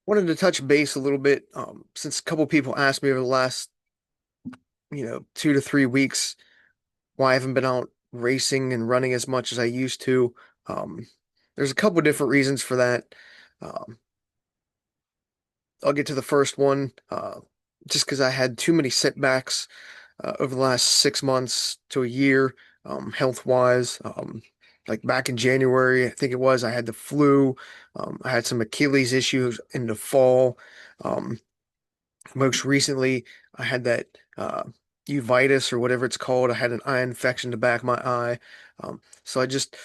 Wanted to touch base a little bit, since a couple people asked me over the last, 2 to 3 weeks why I haven't been out racing and running as much as I used to. Um, there's a couple different reasons for that. Um, I'll get to the first one, just because I had too many setbacks over the last 6 months to a year, health wise. Like back in January, I think it was, I had the flu. I had some Achilles issues in the fall. Um, Most recently, I had that uveitis or whatever it's called. I had an eye infection in the back of my eye. So I just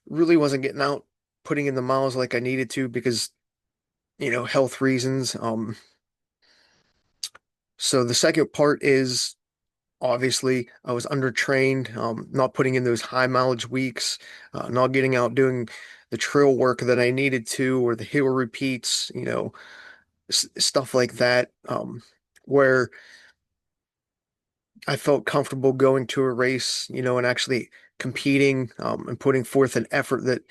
really wasn't getting out, putting in the miles like I needed to because, health reasons. So the second part is obviously I was undertrained, not putting in those high mileage weeks, not getting out doing the trail work that I needed to, or the hill repeats, stuff like that, where I felt comfortable going to a race, and actually competing, and putting forth an effort that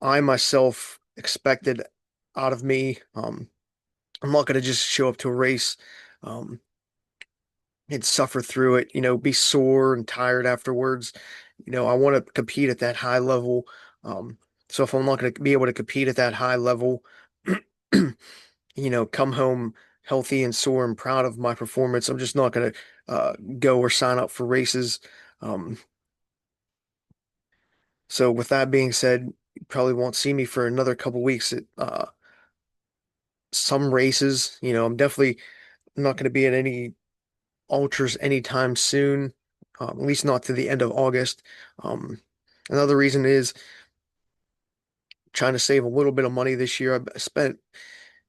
I myself expected out of me. I'm not going to just show up to a race, um, and suffer through it, be sore and tired afterwards. I want to compete at that high level. Um, so if I'm not going to be able to compete at that high level, come home healthy and sore and proud of my performance, I'm just not going to go or sign up for races. Um, so with that being said, you probably won't see me for another couple weeks at some races. I'm definitely not going to be at any ultras anytime soon, at least not to the end of August. Um, Another reason is trying to save a little bit of money this year. I spent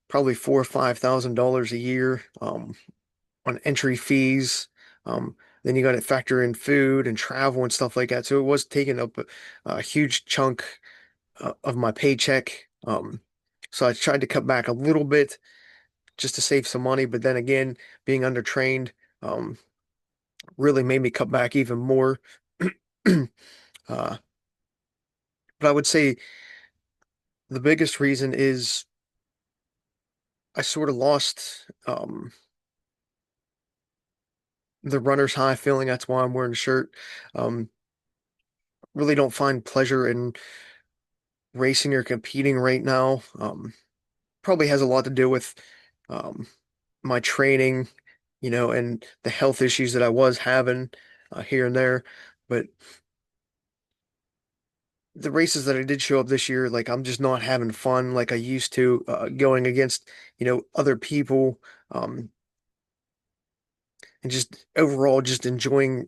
probably $4,000 or $5,000 a year, on entry fees. Then you got to factor in food and travel and stuff like that. So it was taking up a huge chunk of my paycheck. So I tried to cut back a little bit just to save some money. But then again, being undertrained, um, really made me cut back even more. Uh, but I would say the biggest reason is I sort of lost, the runner's high feeling. That's why I'm wearing a shirt. Um, really don't find pleasure in racing or competing right now. Probably has a lot to do with um, my training, and the health issues that I was having here and there. But the races that I did show up this year, like I'm just not having fun like I used to, going against, other people, um, and just overall just enjoying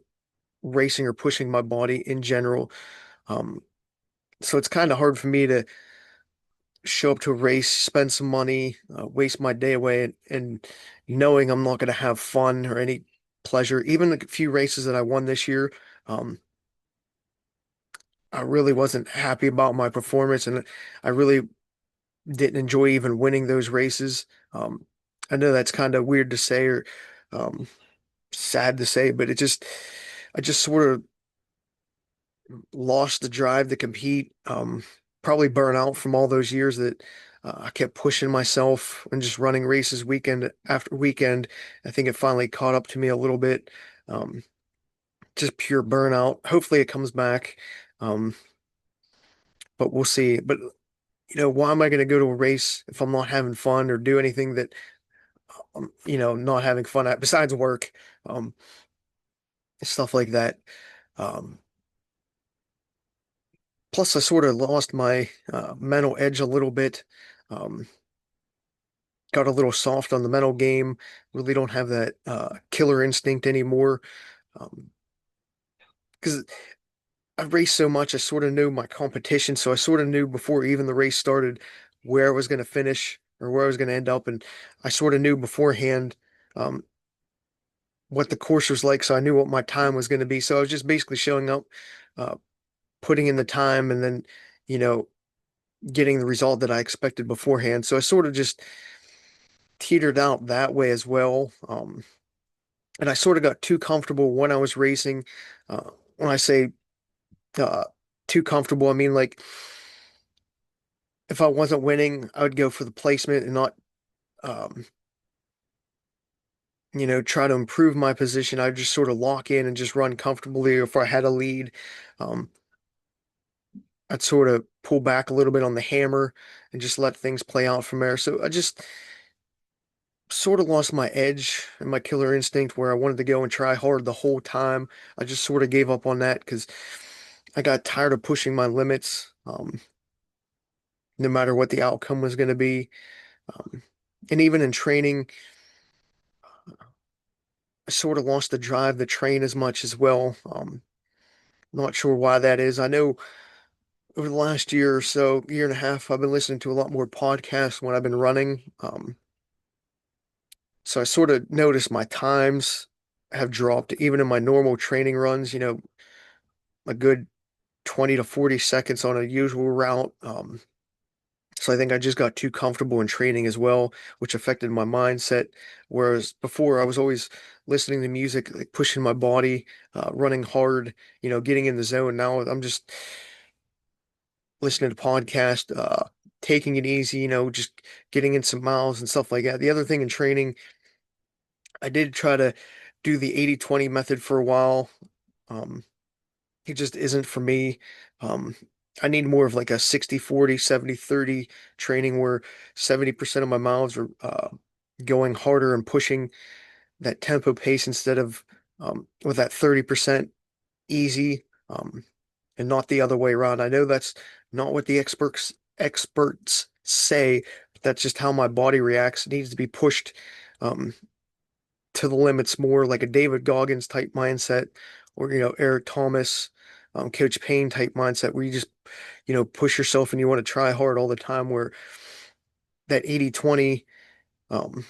racing or pushing my body in general. Um, so it's kind of hard for me to show up to a race, spend some money, waste my day away, and knowing I'm not going to have fun or any pleasure. Even the few races that I won this year, um, I really wasn't happy about my performance, and I really didn't enjoy even winning those races. Um, I know that's kind of weird to say, or um, sad to say, but I just sort of lost the drive to compete. Probably burn out from all those years that I kept pushing myself and just running races weekend after weekend. I think it finally caught up to me a little bit. Um, just pure burnout. Hopefully it comes back. Um, but we'll see. But why am I going to go to a race if I'm not having fun or do anything that not having fun at besides work, um, stuff like that. Um, Plus, I sort of lost my mental edge a little bit. Um, got a little soft on the mental game. Really don't have that killer instinct anymore. Because I've raced so much, I sort of knew my competition. So I sort of knew before even the race started where I was going to finish or where I was going to end up. And I sort of knew beforehand um, what the course was like. So I knew what my time was going to be. So I was just basically showing up, uh, putting in the time, and then, you know, getting the result that I expected beforehand. So I sort of just teetered out that way as well. And I sort of got too comfortable when I was racing. When I say uh, too comfortable, I mean like if I wasn't winning, I would go for the placement and not, um, try to improve my position. I'd just sort of lock in and just run comfortably. If I had a lead, um, I'd sort of pull back a little bit on the hammer and just let things play out from there. So I just sort of lost my edge and my killer instinct where I wanted to go and try hard the whole time. I just sort of gave up on that because I got tired of pushing my limits, no matter what the outcome was going to be. Um, and even in training, I sort of lost the drive to train as much as well. Not sure why that is. I know over the last year or so, year and a half, I've been listening to a lot more podcasts when I've been running. So I sort of noticed my times have dropped, even in my normal training runs, a good 20 to 40 seconds on a usual route. So I think I just got too comfortable in training as well, which affected my mindset. Whereas before, I was always listening to music, like pushing my body, running hard, getting in the zone. Now I'm just listening to podcasts, taking it easy, just getting in some miles and stuff like that. The other thing in training, I did try to do the 80-20 method for a while. Um, it just isn't for me. Um, I need more of like a 60-40, 70-30 training where 70% of my miles are going harder and pushing that tempo pace instead of with that 30% easy, and not the other way around. I know that's not what the experts say, but that's just how my body reacts. It needs to be pushed um, to the limits more, like a David Goggins type mindset, or Eric Thomas, Coach Payne type mindset, where you just push yourself and you want to try hard all the time. Where that 80-20, um,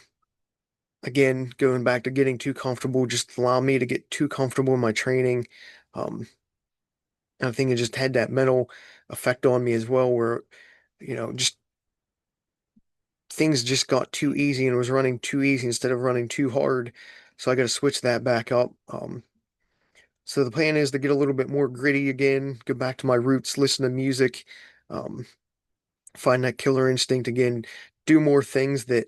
again, going back to getting too comfortable, just allow me to get too comfortable in my training. Um, and I think it just had that mental effect on me as well, where just things just got too easy and was running too easy instead of running too hard. So I got to switch that back up. So the plan is to get a little bit more gritty again, go back to my roots, listen to music, um, find that killer instinct again, do more things that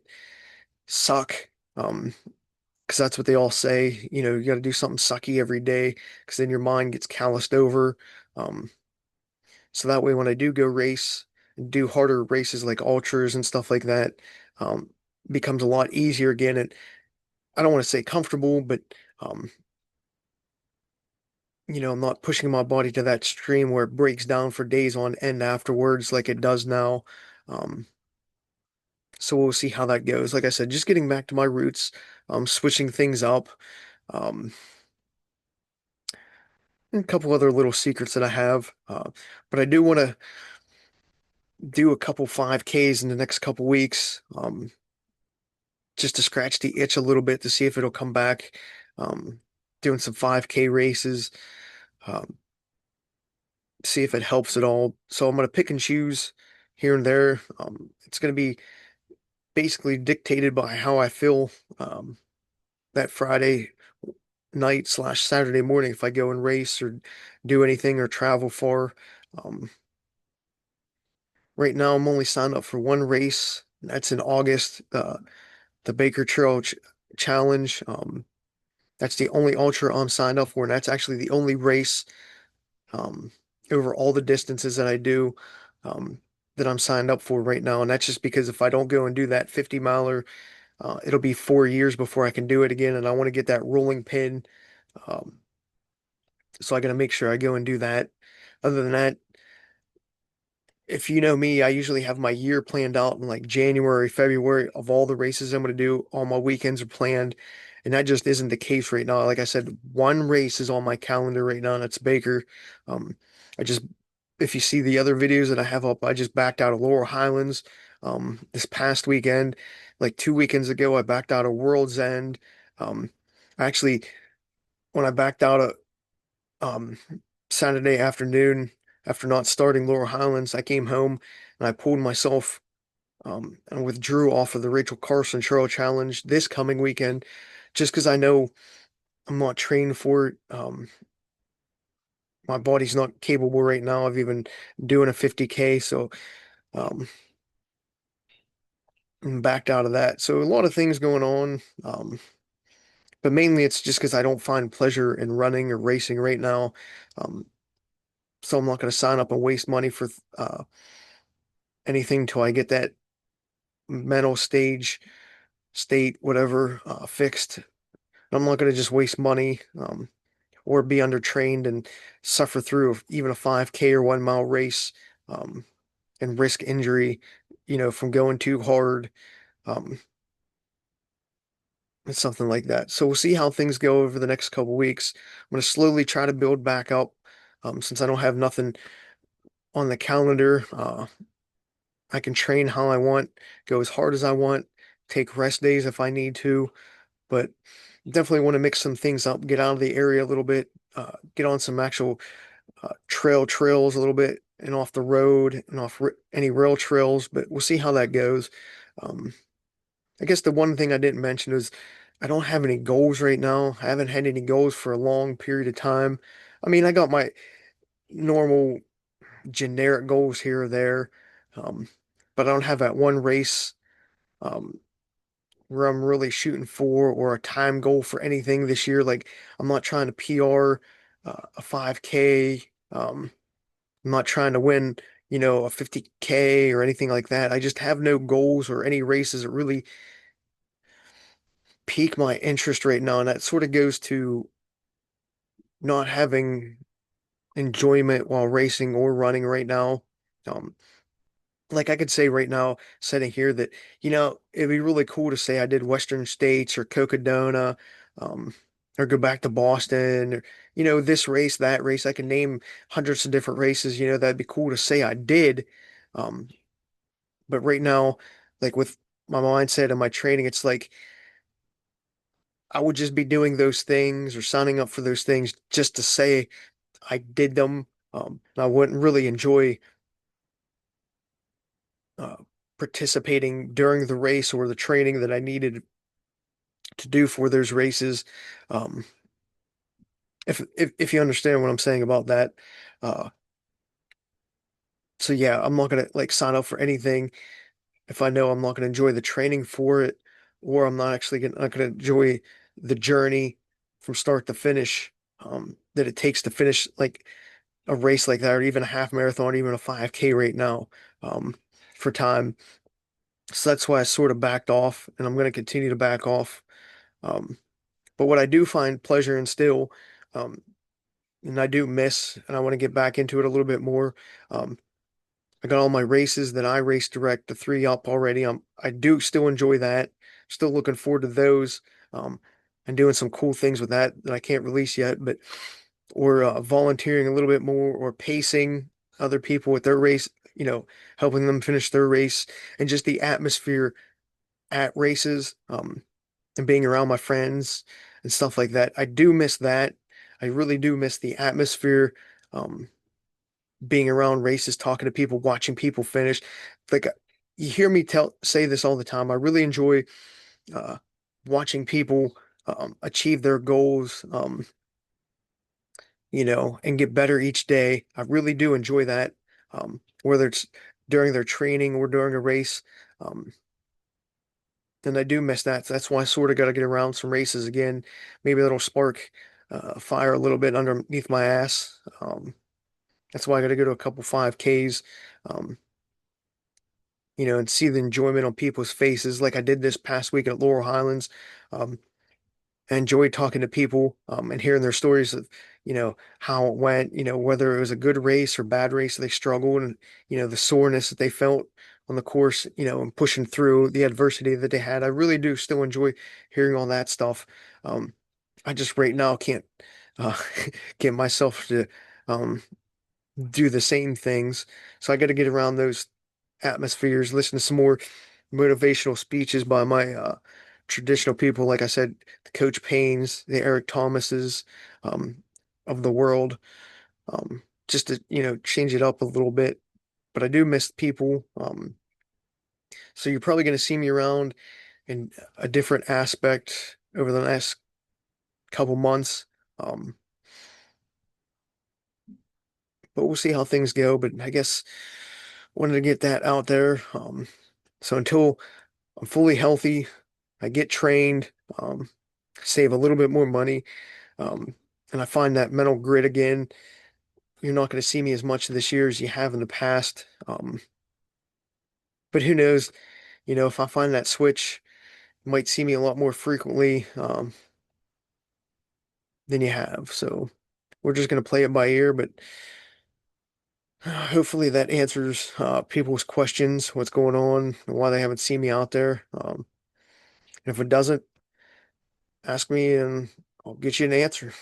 suck. Because that's what they all say. You got to do something sucky every day, because then your mind gets calloused over. Um, so that way, when I do go race and do harder races like ultras and stuff like that, um, becomes a lot easier again. And I don't want to say comfortable, but um, I'm not pushing my body to that extreme where it breaks down for days on end afterwards like it does now. Um, so we'll see how that goes. Like I said, just getting back to my roots, switching things up, um, and a couple other little secrets that I have. But I do want to do a couple 5Ks in the next couple weeks, just to scratch the itch a little bit to see if it'll come back. Um, doing some 5K races. Um, see if it helps at all. So I'm going to pick and choose here and there. It's going to be basically dictated by how I feel that Friday night slash Saturday morning if I go and race or do anything or travel far. Um, right now, I'm only signed up for one race. That's in August, the Baker Trail Challenge. That's the only ultra I'm signed up for, and that's actually the only race um, over all the distances that I do um, that I'm signed up for right now. And that's just because if I don't go and do that 50 miler, it'll be 4 years before I can do it again. And I want to get that rolling pin. Um, so I got to make sure I go and do that. Other than that, if you know me, I usually have my year planned out in like January, February of all the races I'm going to do. All my weekends are planned, and that just isn't the case right now. Like I said, one race is on my calendar right now, and that's Baker. Um, I just, if you see the other videos that I have up, I just backed out of Laurel Highlands this past weekend. Like 2 weekends ago, I backed out of World's End. Actually, when I backed out of um, Saturday afternoon after not starting Laurel Highlands. I came home and I pulled myself and withdrew off of the Rachel Carson Trail Challenge this coming weekend just because I know I'm not trained for it. My body's not capable right now of even doing a 50K. So Um, and backed out of that. So a lot of things going on. But mainly it's just because I don't find pleasure in running or racing right now. Um, so I'm not going to sign up and waste money for anything till I get that mental state, whatever, fixed. I'm not going to just waste money or be undertrained and suffer through even a 5K or 1 mile race and risk injury, from going too hard. Um, and something like that. So we'll see how things go over the next couple weeks. I'm going to slowly try to build back up since I don't have nothing on the calendar. I can train how I want, go as hard as I want, take rest days if I need to, but definitely want to mix some things up, get out of the area a little bit, get on some actual trails a little bit and off the road and off any rail trails, but we'll see how that goes. Um, I guess the one thing I didn't mention is I don't have any goals right now. I haven't had any goals for a long period of time. I mean, I got my normal generic goals here or there, um, but I don't have that one race um, where I'm really shooting for or a time goal for anything this year. Like I'm not trying to PR a 5K. I'm not trying to win, a 50K or anything like that. I just have no goals or any races that really pique my interest right now. And that sort of goes to not having enjoyment while racing or running right now. Um, like I could say right now, sitting here, that it'd be really cool to say I did Western States or Cocodona, um, or go back to Boston, or this race, that race. I can name hundreds of different races. That'd be cool to say I did. Um, but right now, like with my mindset and my training, it's like I would just be doing those things or signing up for those things just to say I did them. And I wouldn't really enjoy uh, participating during the race or the training that I needed to do for those races. Um, if you understand what I'm saying about that. Uh, so yeah, I'm not gonna like sign up for anything if I know I'm not gonna enjoy the training for it, or I'm not gonna enjoy the journey from start to finish that it takes to finish like a race like that, or even a half marathon, even a 5K right now um, for time. So that's why I sort of backed off, and I'm going to continue to back off. Um, but what I do find pleasure in still, um, and I do miss, and I want to get back into it a little bit more. Um, I got all my races that I race direct, the three up already. I do still enjoy that. Still looking forward to those. Um, and doing some cool things with that I can't release yet, but or volunteering a little bit more or pacing other people with their race, helping them finish their race and just the atmosphere at races, and being around my friends and stuff like that. I do miss that. I really do miss the atmosphere, um, being around races, talking to people, watching people finish. Like you hear me say this all the time. I really enjoy uh, watching people achieve their goals, and get better each day. I really do enjoy that, whether it's during their training or during a race. Um, and I do miss that. So that's why I sort of got to get around some races again. Maybe that'll spark fire a little bit underneath my ass. That's why I got to go to a couple 5Ks, um, and see the enjoyment on people's faces, like I did this past week at Laurel Highlands. Um, I enjoyed talking to people and hearing their stories of, how it went, whether it was a good race or bad race, they struggled, and, the soreness that they felt on the course, and pushing through the adversity that they had. I really do still enjoy hearing all that stuff. Um, I just right now can't uh, get myself to um, do the same things. So I got to get around those atmospheres, listen to some more motivational speeches by my traditional people. Like I said, the Coach Paynes, the Eric Thomases um, of the world, just to, change it up a little bit. But I do miss people. So you're probably going to see me around in a different aspect over the next couple months. Um, but we'll see how things go. But I guess wanted to get that out there. So until I'm fully healthy, I get trained, save a little bit more money, um, and I find that mental grit again. You're not going to see me as much this year as you have in the past. But who knows? If I find that switch, you might see me a lot more frequently, than you have. So we're just going to play it by ear, but hopefully that answers people's questions, what's going on, why they haven't seen me out there. If it doesn't, ask me and I'll get you an answer.